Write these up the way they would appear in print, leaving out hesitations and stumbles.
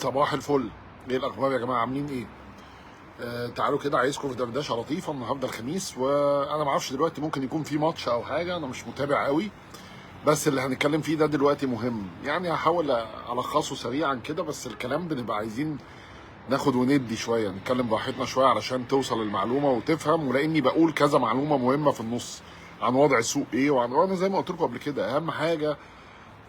صباح الفل. ايه الاخبار يا جماعه؟ عاملين ايه؟ تعالوا كده، عايزكم في دردشه لطيفه النهارده الخميس، وانا ما اعرفش دلوقتي ممكن يكون في ماتش او حاجه، انا مش متابع قوي. بس اللي هنتكلم فيه ده دلوقتي مهم، يعني هحاول الخصه سريعا كده، بس الكلام بنبقى عايزين ناخد وندي شويه، نتكلم براحتنا شويه علشان توصل المعلومه وتفهم، ولاني بقول كذا معلومه مهمه في النص عن وضع السوق ايه، وانا زي ما قلت لكم قبل كده، اهم حاجه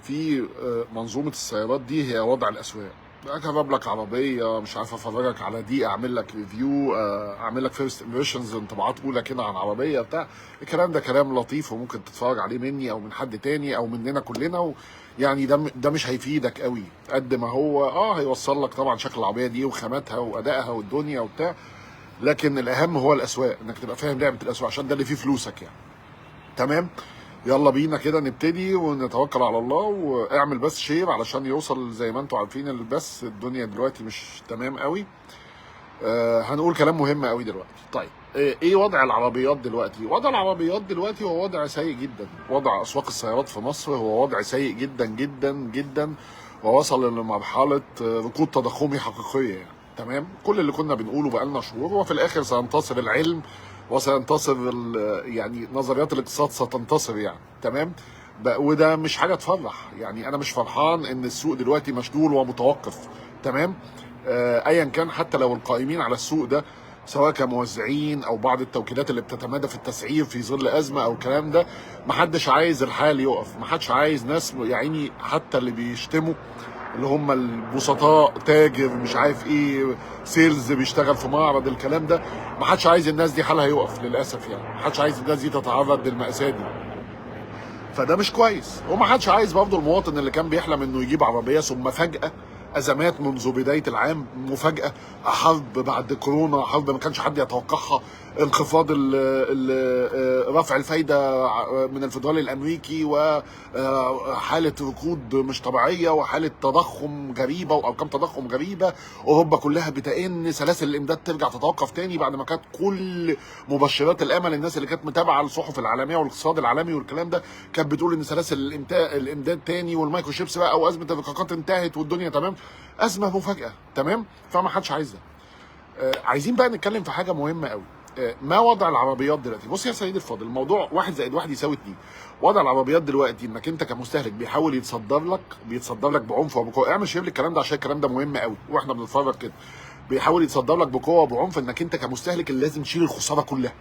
في منظومه السيارات دي هي وضع الاسواق. اجرب لك عربيه، مش عارف، افرجك على دي، اعمل لك ريفيو، اعمل لك فيرست امبريشنز، انطباعات اولى كده عن عربيه بتاع. الكلام ده كلام لطيف وممكن تتفرج عليه مني او من حد تاني او مننا كلنا يعني ده مش هيفيدك قوي قد ما هو هيوصل لك طبعا شكل العربيه دي وخاماتها وادائها والدنيا وبتاع. لكن الاهم هو الاسواق، انك تبقى فاهم لعبه الاسواق عشان ده اللي فيه فلوسك يعني. تمام. يلا بينا كده نبتدي ونتوكل على الله، واعمل بس شير علشان يوصل. زي ما انتوا عارفين البث الدنيا دلوقتي مش تمام قوي. هنقول كلام مهم قوي دلوقتي. طيب، ايه وضع العربيات دلوقتي؟ وضع العربيات دلوقتي هو وضع سيء جدا. وضع اسواق السيارات في مصر هو وضع سيء جدا جدا جدا، ووصل لمرحله ركود تضخمي حقيقيه يعني. تمام. كل اللي كنا بنقوله بقالنا شهور، وفي الاخر سينتصر العلم وسينتصر يعني نظريات الاقتصاد ستنتصر يعني. تمام. وده مش حاجه تفرح يعني. انا مش فرحان ان السوق دلوقتي مشلول ومتوقف. تمام. ايا كان، حتى لو القائمين على السوق ده سواء كموزعين او بعض التوكيلات اللي بتتمادى في التسعير في ظل ازمه او الكلام ده، محدش عايز الحال يقف، محدش عايز ناس يعني حتى اللي بيشتموا اللي هم البسطاء، تاجر مش عارف ايه، سيلز بيشتغل في معرض، الكلام ده محدش عايز الناس دي حالها يقف للاسف يعني. محدش عايز الناس دي تتعرض للمأساة دي، فده مش كويس. ومحدش عايز برضه المواطن اللي كان بيحلم انه يجيب عربيه ثم فجأة ازمات منذ بدايه العام، مفاجاه، حرب بعد كورونا، حرب ما كانش حد يتوقعها، انخفاض رفع الفايده من الفدرالي الامريكي، وحاله ركود مش طبيعيه، وحاله تضخم غريبه وارقام تضخم غريبه. اوروبا كلها بتئن، سلاسل الامداد ترجع تتوقف تاني بعد ما كانت كل مبشرات الامل، الناس اللي كانت متابعه الصحف العالميه والاقتصاد العالمي والكلام ده كانت بتقول ان سلاسل الامداد تاني، والمايكرو شيبس بقى وازمه الرقاقات انتهت والدنيا تمام. ازمه مفاجاه. تمام. فما حدش عايزها. عايزين بقى نتكلم في حاجه مهمه قوي. ما وضع العربيات دلوقتي؟ بص يا سيدي الفاضل، الموضوع 1+1=2. وضع العربيات دلوقتي انك انت كمستهلك بيحاول بيتصدر لك بعنف وبقوه. اعمل شير للكلام ده عشان الكلام ده مهم قوي واحنا بنتفرج كده. بيحاول يتصدر لك بقوه وبعنف انك انت كمستهلك اللي لازم تشيل الخساره كلها.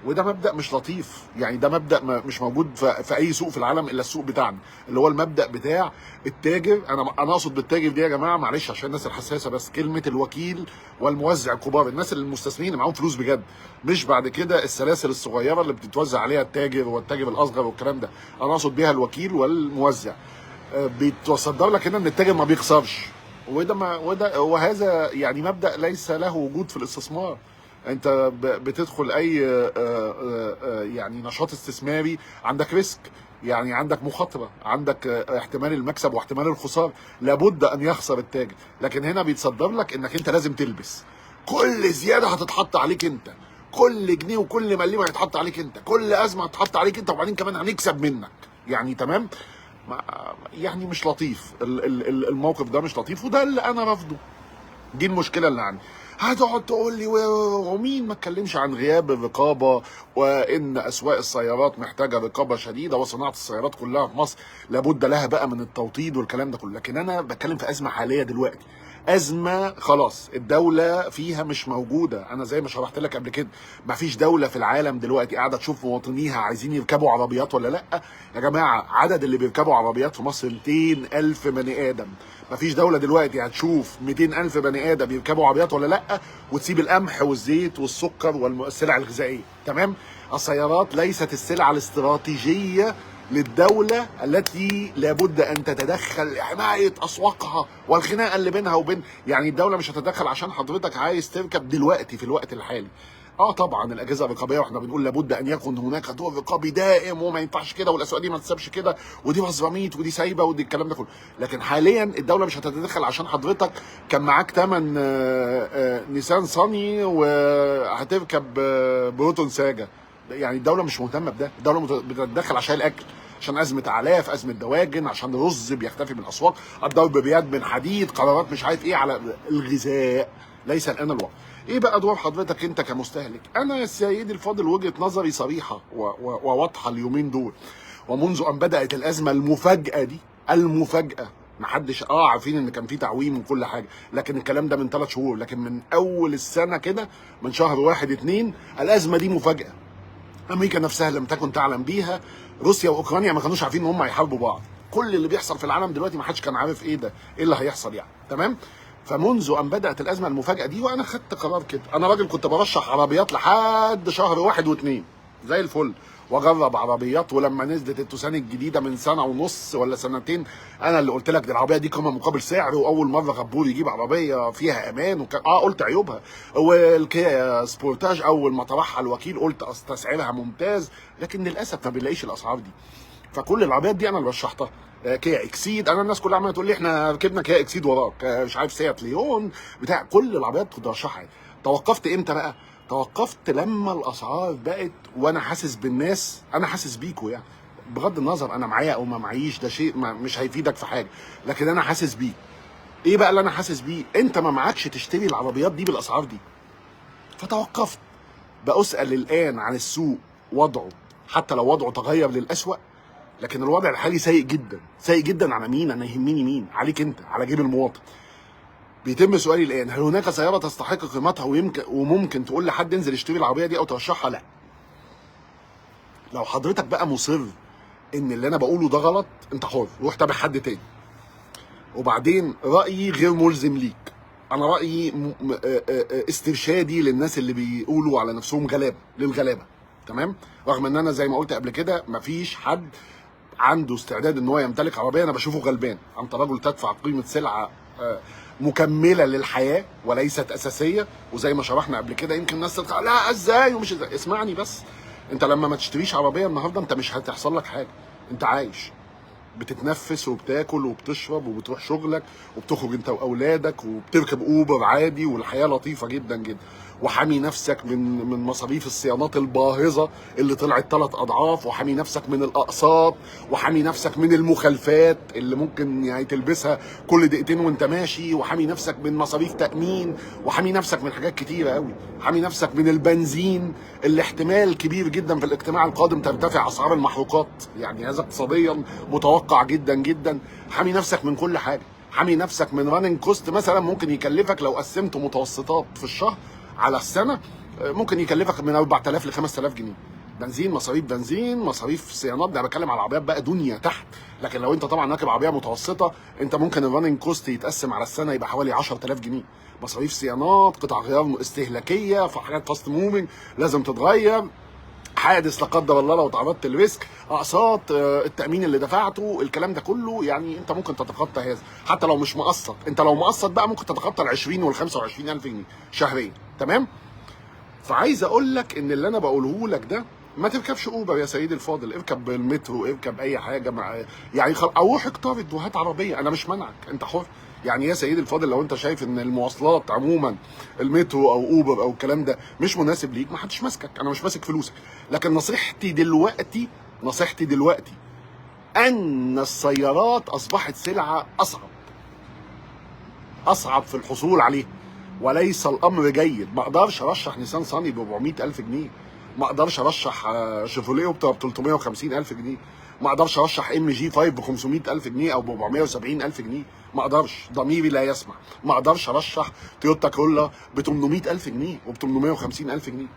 وده مبدأ مش لطيف يعني. ده مبدأ مش موجود في اي سوق في العالم الا السوق بتاعنا، اللي هو المبدأ بتاع التاجر. انا اقصد بالتاجر دي يا جماعه، معلش عشان الناس الحساسه، بس كلمه الوكيل والموزع الكبار، الناس المستثمرين اللي معاهم فلوس بجد، مش بعد كده السلاسل الصغيره اللي بتتوزع عليها التاجر والتاجر الاصغر والكلام ده. انا اقصد بيها الوكيل والموزع. بيتصدر لك هنا ان التاجر ما بيخسرش، وهذا يعني مبدأ ليس له وجود في الاستثمار. انت بتدخل اي يعني نشاط استثماري، عندك ريسك يعني، عندك مخاطره، عندك احتمال المكسب واحتمال الخساره، لابد ان يخسر التاجر. لكن هنا بيتصدر لك انك انت لازم تلبس، كل زياده هتتحط عليك انت، كل جنيه وكل مليم هيتحط عليك انت، كل ازمه هتتحط عليك انت، وبعدين كمان هنكسب منك يعني. تمام. يعني مش لطيف الموقف ده، مش لطيف، وده اللي انا رافضه. دي المشكله اللي عندي. هتقعد تقول لي ومين ما اتكلمش عن غياب الرقابه، وان اسواق السيارات محتاجه رقابه شديده، وصناعه السيارات كلها في مصر لابد لها بقى من التوطيد والكلام ده كله. لكن انا بتكلم في ازمه حاليه دلوقتي، ازمه خلاص الدوله فيها مش موجوده. انا زي ما شرحت لك قبل كده، ما فيش دوله في العالم دلوقتي قاعده تشوف مواطنيها عايزين يركبوا عربيات ولا لا. يا جماعه، عدد اللي بيركبوا عربيات في مصر 200,000 بني ادم. مفيش دولة دلوقتي هتشوف 200,000 بني آدم يركبوا عربيات ولا لأ، وتسيب القمح والزيت والسكر والسلع الغذائية. تمام؟ السيارات ليست السلعة الاستراتيجية للدولة التي لابد أن تتدخل لحماية أسواقها والخناقة اللي بينها وبين، يعني الدولة مش هتتدخل عشان حضرتك عايز تركب دلوقتي في الوقت الحالي. طبعا الاجهزه الرقابيه، واحنا بنقول لابد ان يكون هناك دور رقابي دائم، وما ينفعش كده، والاسواق دي ما تسابش كده، ودي مظلميت، ودي سايبه، ودي الكلام ده كله. لكن حاليا الدوله مش هتتدخل عشان حضرتك كان معاك ثمن نيسان صني وهتركب بروتون ساجا. يعني الدوله مش مهتمه بده. الدوله بتتدخل عشان الاكل، عشان ازمه اعلاف، ازمه دواجن، عشان الرز بيختفي من الاسواق، الضرب بيد من حديد، قرارات مش عارف ايه على الغذاء. ليس الان الوقت. ايه بقى دور حضرتك انت كمستهلك؟ انا يا سيدي الفاضل وجهه نظري صريحه وواضحه اليومين دول، ومنذ ان بدات الازمه المفاجاه دي، المفاجاه، محدش عارفين ان كان في تعويم وكل حاجه، لكن الكلام ده من 3 شهور، لكن من اول السنه كده، من شهر 1 2 الازمه دي مفاجاه. امريكا نفسها لم تكن تعلم بيها، روسيا واوكرانيا ما كانوش عارفين ان هم هيحاربوا بعض، كل اللي بيحصل في العالم دلوقتي ما حدش كان عارف ايه ده، ايه اللي هيحصل يعني، تمام؟ فمنذ ان بدات الازمه المفاجاه دي وانا خدت قرار كده، انا راجل كنت برشح عربيات لحد شهر 1 و2 زي الفل، واجرب عربيات، ولما نزلت التوسان الجديده من سنه ونص ولا سنتين، انا اللي قلت لك دي العربيه دي قيمه مقابل سعر، واول مره غبور يجيب عربيه فيها امان قلت عيوبها. والكيا سبورتاج اول ما طرحها الوكيل قلت اصل تسعيرها ممتاز، لكن للاسف ما بنلاقيش الاسعار دي. فكل العربيات دي انا اللي رشحتها. كيا اكسيد، انا الناس كلها عماله تقول لي احنا ركبنا كيا اكسيد وراك، مش عارف سيات ليون بتاع، كل العربيات كنت برشحها. توقفت امتى بقى؟ توقفت لما الاسعار بقت، وانا حاسس بالناس، انا حاسس بيكوا يعني، بغض النظر انا معايا او ما معيش، ده شيء مش هيفيدك في حاجه، لكن انا حاسس بيك. ايه بقى اللي انا حاسس بيه؟ انت ما معكش تشتري العربيات دي بالاسعار دي، فتوقفت. بسأل الان عن السوق وضعه، حتى لو وضعه تغير للأسوأ، لكن الوضع الحالي سيء جدا، سيء جدا. على مين؟ انا يهمني مين؟ عليك انت، على جيب المواطن. بيتم سؤالي الان، هل هناك سياره تستحق قيمتها وممكن تقول لحد انزل اشتري العربيه دي او ترشحها؟ لا. لو حضرتك بقى مصر ان اللي انا بقوله ده غلط، انت حر، روح تابع حد تاني. وبعدين رايي غير ملزم ليك، انا رايي استرشادي للناس اللي بيقولوا على نفسهم غلابه، للغلابه، تمام؟ رغم ان انا زي ما قلت قبل كده مفيش حد عنده استعداد ان هو يمتلك عربيه انا بشوفه غلبان. انت رجل تدفع قيمه سلعه مكمله للحياه وليست اساسيه، وزي ما شرحنا قبل كده يمكن الناس تتخيل لا ازاي ومش ازاي. اسمعني بس، انت لما ما تشتريش عربيه النهارده انت مش هتحصل لك حاجه، انت عايش بتتنفس وبتاكل وبتشرب وبتروح شغلك وبتخرج انت واولادك وبتركب اوبر عادي، والحياه لطيفه جدا جدا، وحامي نفسك من مصاريف الصيانات الباهظه اللي طلعت 3 اضعاف، وحامي نفسك من الاقساط، وحامي نفسك من المخالفات اللي ممكن يعني تلبسها كل دقيقتين وانت ماشي، وحامي نفسك من مصاريف تامين، وحامي نفسك من حاجات كتيره قوي، حامي نفسك من البنزين اللي احتمال كبير جدا في الاجتماع القادم ترتفع اسعار المحروقات، يعني هذا اقتصاديا متوقع جدا جدا. حامي نفسك من كل حاجه، حامي نفسك من راننج كوست مثلا ممكن يكلفك لو قسمت متوسطات في الشهر على السنه، ممكن يكلفك من 4000 ل 5000 جنيه بنزين، مصاريف بنزين، مصاريف صيانات، ده بتكلم على عربيات بقى دنيا تحت. لكن لو انت طبعا راكب عربيه متوسطه، انت ممكن الراننج كوست يتقسم على السنه يبقى حوالي 10000 جنيه، مصاريف صيانات، قطع غيار استهلاكيه، في حاجات فاست موفينج لازم تتغير، حادث لا قدر الله لو تعرضت للريسك، اقساط، التامين اللي دفعته، الكلام ده كله، يعني انت ممكن تتخطى هذا حتى لو مش مقسط. انت لو مقسط بقى ممكن تتخطى ال 20 وال 25000 جنيه شهريا، تمام؟ فعايز اقول لك ان اللي انا بقوله لك ده، ما تركبش اوبر يا سيدي الفاضل، اركب المترو، اركب اي حاجه يعني او روح اقترض وهات عربيه، انا مش منعك، انت حر. يعني يا سيدي الفاضل لو انت شايف ان المواصلات عموما، المترو او اوبر او الكلام ده مش مناسب ليك، ما حدش ماسكك، انا مش ماسك فلوسك. لكن نصيحتي دلوقتي ان السيارات اصبحت سلعه اصعب في الحصول عليها، وليس الامر جيد. ما اقدرش ارشح نيسان صاني ب 400000 جنيه، ما اقدرش ارشح شيفروليه اوبترا ب 350000 جنيه، ما اقدرش ارشح ام جي 5 ب 500000 جنيه او ب 470000 جنيه، ما اقدرش، ضميري لا يسمح. ما اقدرش ارشح تويوتا كرولا ب 800000 جنيه وب 850000 جنيه،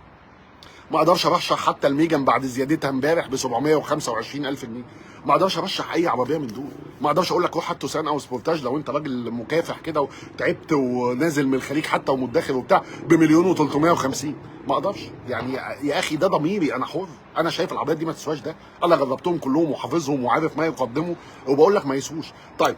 ما اقدرش ارشح حتى الميجان بعد زيادتها امبارح ب 725000 جنيه، ما اقدرش ارشح اي عربيه من دول. ما اقدرش اقول لك روح هات توسان او سبورتاج لو انت راجل مكافح كده وتعبت ونازل من الخليج حتى ومدخر وبتاع بمليون و350، ما اقدرش. يعني يا اخي ده ضميري، انا حر، انا شايف العربيات دي ما تسواش ده، انا جربتهم كلهم وحافظهم وعارف ما يقدموا، وبقول لك ما يسوش. طيب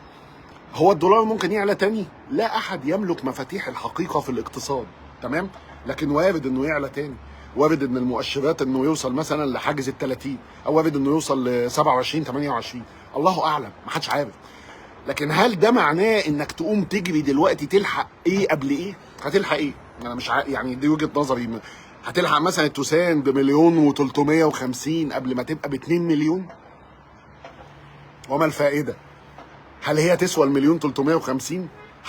هو الدولار ممكن يعلى تاني؟ لا احد يملك مفاتيح الحقيقه في الاقتصاد، تمام؟ لكن وارد انه يعلى تاني، وارد ان المؤشرات انه يوصل مثلا لحاجز ال 30، او وارد انه يوصل ل 27 28، الله اعلم، ما حدش عارف. لكن هل ده معناه انك تقوم تجري دلوقتي تلحق ايه قبل ايه؟ هتلحق ايه؟ انا مش يعني دي وجهه نظري. هتلحق مثلا التوسان بمليون و350 قبل ما تبقى ب 2 مليون؟ وما الفائده؟ هل هي تسوى المليون 350؟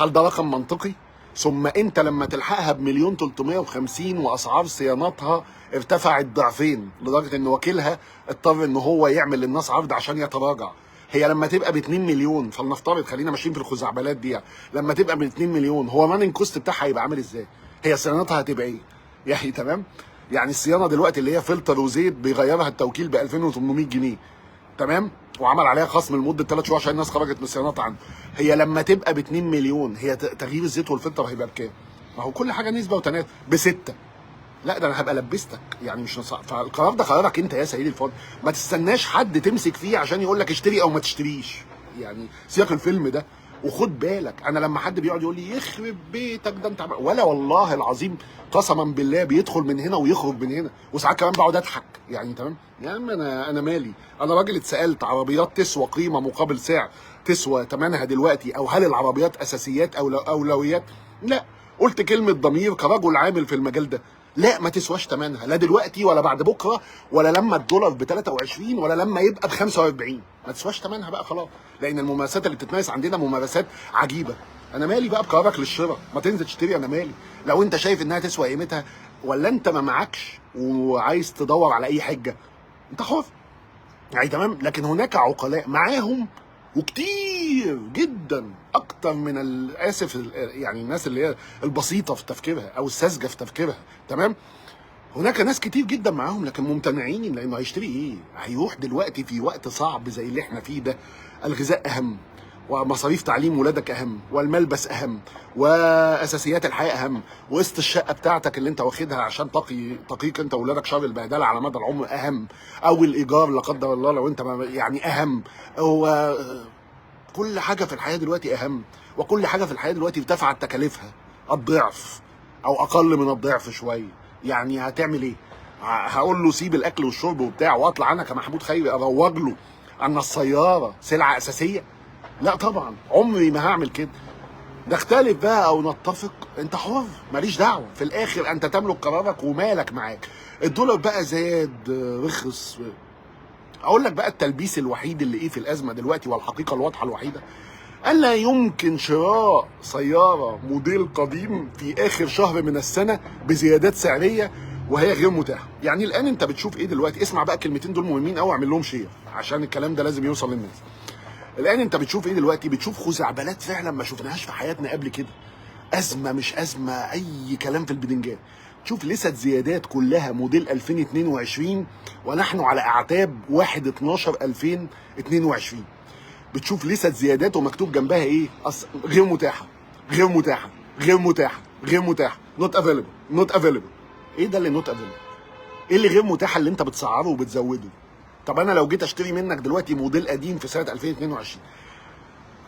هل ده رقم منطقي؟ ثم انت لما تلحقها بمليون 350 واسعار صيانتها ارتفعت ضعفين لدرجه ان وكيلها اضطر ان هو يعمل للناس عرض عشان يتراجع. هي لما تبقى ب 2 مليون، فلنفترض خلينا ماشيين في الخزعبلات دي، لما تبقى ب 2 مليون هو الراننج كوست بتاعها هيبقى عامل ازاي؟ هي صيانتها هتبقى ايه؟ يعني تمام؟ يعني الصيانه دلوقتي اللي هي فلتر وزيت بيغيرها التوكيل ب 2800 جنيه، تمام؟ وعمل عليها خصم لمده 3 شهور عشان الناس خرجت من الصيانات عنه. هي لما تبقى ب 2 مليون هي تغيير الزيت والفلتر هيبقى بكام؟ ما هو كل حاجه نسبه وتناسب. ب6. لا ده انا هبقى لبستك، يعني مش نصح. فالقرار ده قرارك انت يا سيدي الفاضل، ما تستناش حد تمسك فيه عشان يقول لك اشتري او ما تشتريش. يعني سياق الفيلم ده. وخد بالك انا لما حد بيقعد يقول لي يخرب بيتك ده انت ولا والله العظيم قسما بالله بيدخل من هنا ويخرج من هنا، وساعات كمان بقعد اضحك يعني تمام. يا عم انا مالي، انا راجل اتسالت عربيات تسوى قيمه مقابل سعر تسوى ثمنها دلوقتي، او هل العربيات اساسيات او اولويات؟ لا. قلت كلمه ضمير كرجل عامل في المجال ده، لا ما تسواش ثمنها، لا دلوقتي ولا بعد بكره ولا لما الدولار ب 23 ولا لما يبقى ب 45. ما تسواش ثمنها بقى خلاص، لان الممارسات اللي بتتمارس عندنا ممارسات عجيبه. انا مالي بقى بقرارك للشراء، ما تنزل تشتري، انا مالي. لو انت شايف انها تسوى قيمتها، ولا انت ما معكش وعايز تدور على اي حجه، انت حر يعني تمام. لكن هناك عقلاء معاهم وكتير جدا اكتر من اسف يعني الناس اللي هي البسيطه في تفكيرها او الساذجه في تفكيرها، تمام. هناك ناس كتير جدا معاهم لكن ممتنعين، لانه هيشتري ايه؟ هيروح دلوقتي في وقت صعب زي اللي احنا فيه ده، الغذاء اهم، ومصاريف تعليم ولادك اهم، والملبس اهم، واساسيات الحياه اهم، وقسط الشقه بتاعتك اللي انت واخدها عشان تقيك انت واولادك شر البهدله على مدى العمر اهم، او الايجار لا قدر الله لو انت يعني اهم. هو كل حاجه في الحياه دلوقتي اهم، وكل حاجه في الحياه دلوقتي ارتفعت تكاليفها الضعف او اقل من الضعف شويه. يعني هتعمل ايه؟ هقول له سيب الاكل والشرب وبتاع واطلع انا كمحمود خيري اروج له ان السياره سلعه اساسيه؟ لا طبعا، عمري ما هعمل كده. نختلف بقى او نتفق، انت حر، ماليش دعوه، في الاخر انت تملك قرارك ومالك معاك. الدولار بقى زاد رخص. اقول لك بقى التلبيس الوحيد اللي ايه في الازمه دلوقتي، والحقيقه الواضحه الوحيده، ألا يمكن شراء سيارة موديل قديم في آخر شهر من السنة بزيادات سعرية وهي غير متاحة. يعني الآن أنت بتشوف إيه دلوقتي؟ اسمع بقى الكلمتين دول مهمين أوي، اعمل لهم شير عشان الكلام ده لازم يوصل للناس. الآن أنت بتشوف إيه دلوقتي؟ بتشوف خزعبلات فعلا ما شفناهاش في حياتنا قبل كده. أزمة مش أزمة، أي كلام في البدنجان. تشوف لسه زيادات كلها موديل 2022 ونحن على أعتاب 1/12/2022. بتشوف لسه زيادات ومكتوب جنبها ايه؟ غير متاحه، غير متاحه، غير متاحه، غير متاحه، نوت افيلبل، نوت افيلبل. ايه ده اللي نوت افيلبل؟ ايه اللي غير متاحه اللي انت بتسعره وبتزوده؟ طب انا لو جيت اشتري منك دلوقتي موديل قديم في سنه 2022،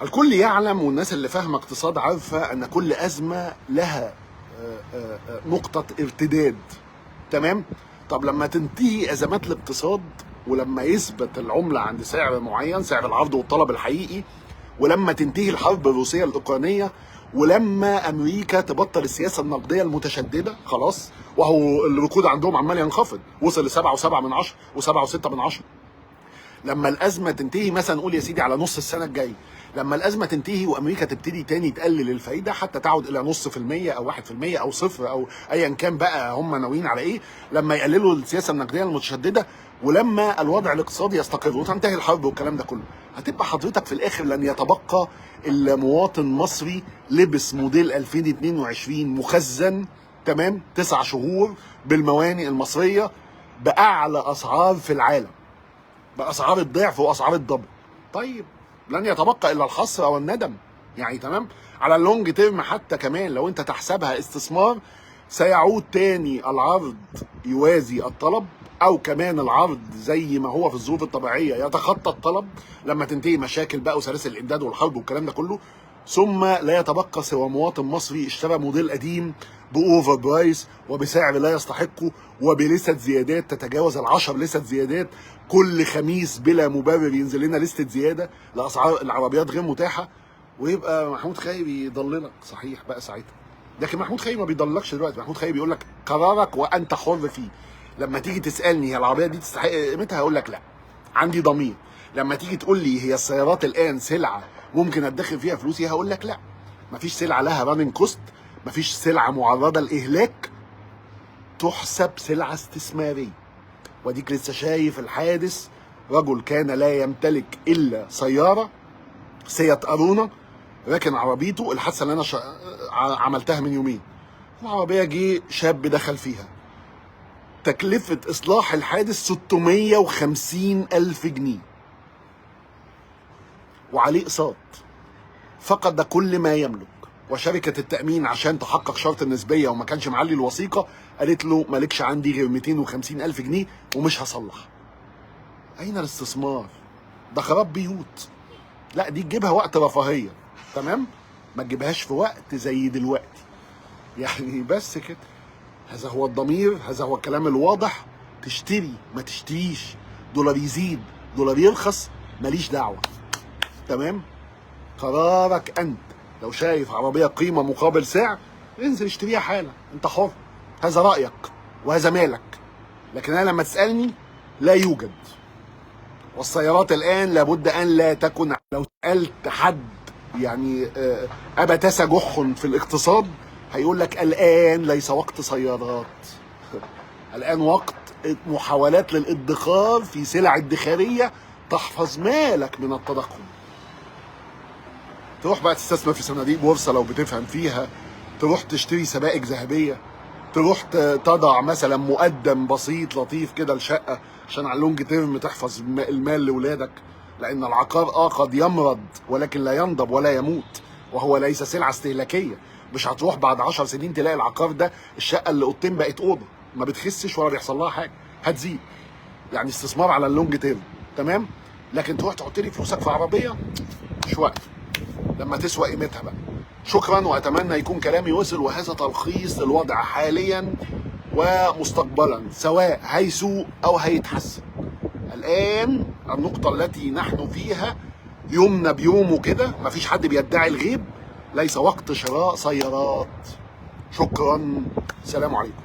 الكل يعلم والناس اللي فاهمه اقتصاد عارفه ان كل ازمه لها نقطه ارتداد، تمام؟ طب لما تنتهي ازمات الاقتصاد، ولما يثبت العمله عند سعر معين، سعر العرض والطلب الحقيقي، ولما تنتهي الحرب الروسيه الاوكرانيه، ولما امريكا تبطل السياسه النقديه المتشدده خلاص، وهو الركود عندهم عمال ينخفض، وصل ل 7.7 و7.6، لما الازمه تنتهي مثلا نقول يا سيدي على نص السنه الجايه، لما الازمه تنتهي وامريكا تبتدي تاني تقلل الفايده حتى تعود الى نص في المية او 1% او صفر او ايا كان بقى هم ناويين على ايه، لما يقللوا السياسه النقديه المتشدده، ولما الوضع الاقتصادي يستقر وتنتهي الحرب والكلام ده كله، هتبقى حضرتك في الاخر لن يتبقى الا مواطن مصري لبس موديل 2022 مخزن، تمام، 9 شهور بالموانئ المصريه باعلى اسعار في العالم، باسعار الضعف واسعار الدبل. طيب لن يتبقى الا الحسره او الندم، يعني تمام. على اللونج تيرم حتى كمان لو انت تحسبها استثمار، سيعود تاني العرض يوازي الطلب، او كمان العرض زي ما هو في الظروف الطبيعيه يتخطى الطلب لما تنتهي مشاكل بقى وسلاسل الامداد والحرب والكلام ده كله، ثم لا يتبقى سوى مواطن مصري اشترى موديل قديم باوفر برايس وبسعر لا يستحقه وبلسه زيادات تتجاوز ال10 لسه زيادات كل خميس بلا مبرر، ينزل لنا لسته زياده لاسعار العربيات غير متاحه، ويبقى محمود خيري يضللك صحيح بقى ساعتها. لكن محمود خيري ما بيضللكش دلوقتي، محمود خيري بيقول لك قرارك وانت حر فيه. لما تيجي تسالني هي العربيه دي تستحق قيمتها هقول لك لا، عندي ضمير. لما تيجي تقول لي هي السيارات الان سلعه ممكن ادخر فيها فلوسي، هقول لك لا، مفيش سلعه لها راننج كوست، مفيش سلعه معرضه لاهلاك تحسب سلعه استثماريه. واديك لسه شايف الحادث، رجل كان لا يمتلك الا سياره سيات ارونا، راكن عربيته، الحادثه اللي انا عملتها من يومين، العربيه جه شاب دخل فيها، تكلفه اصلاح الحادث 650,000 جنيه وعليه اقساط، فقد كل ما يملك. وشركه التامين عشان تحقق شرط النسبيه وما كانش معلي الوثيقه قالت له مالكش عندي غير 250,000 جنيه ومش هصلح. اين الاستثمار؟ ده خراب بيوت. لا دي تجيبها وقت رفاهيه، تمام، ما تجيبهاش في وقت زي دلوقتي. يعني بس كده، هذا هو الضمير، هذا هو الكلام الواضح. تشتري ما تشتريش، دولار يزيد دولار يرخص، ماليش دعوه، تمام، قرارك انت. لو شايف عربيه قيمه مقابل سعر انزل اشتريها حالا، انت حر، هذا رايك وهذا مالك. لكن انا لما تسالني لا يوجد. والسيارات الان لابد ان لا تكن، لو سالت حد يعني ابتس جح في الاقتصاد هيقول لك الان ليس وقت سيارات، الان وقت محاولات للادخار في سلع ادخاريه تحفظ مالك من التضخم. تروح بقى تستثمر في صناديق بورصه لو بتفهم فيها، تروح تشتري سبائك ذهبيه، تروح تضع مثلا مقدم بسيط لطيف كده لشقه عشان على اللونج تيرم تحفظ المال لاولادك. لان العقار قد يمرض ولكن لا ينضب ولا يموت، وهو ليس سلعه استهلاكيه. مش هتروح بعد 10 سنين تلاقي العقار ده الشقه اللي اوضتين بقت اوضه، ما بتخسش ولا بيحصل لها حاجه، هتزيد. يعني استثمار على اللونج تيرم، تمام. لكن تروح تحط لي فلوسك في عربيه مش وقت، لما تسوى قيمتها بقى. شكرا، واتمنى يكون كلامي وصل، وهذا تلخيص للوضع حاليا ومستقبلا، سواء هيسوء او هيتحسن. الان النقطه التي نحن فيها يومنا بيومه كده، مفيش حد بيدعي الغيب، ليس وقت شراء سيارات. شكرا، سلام عليكم.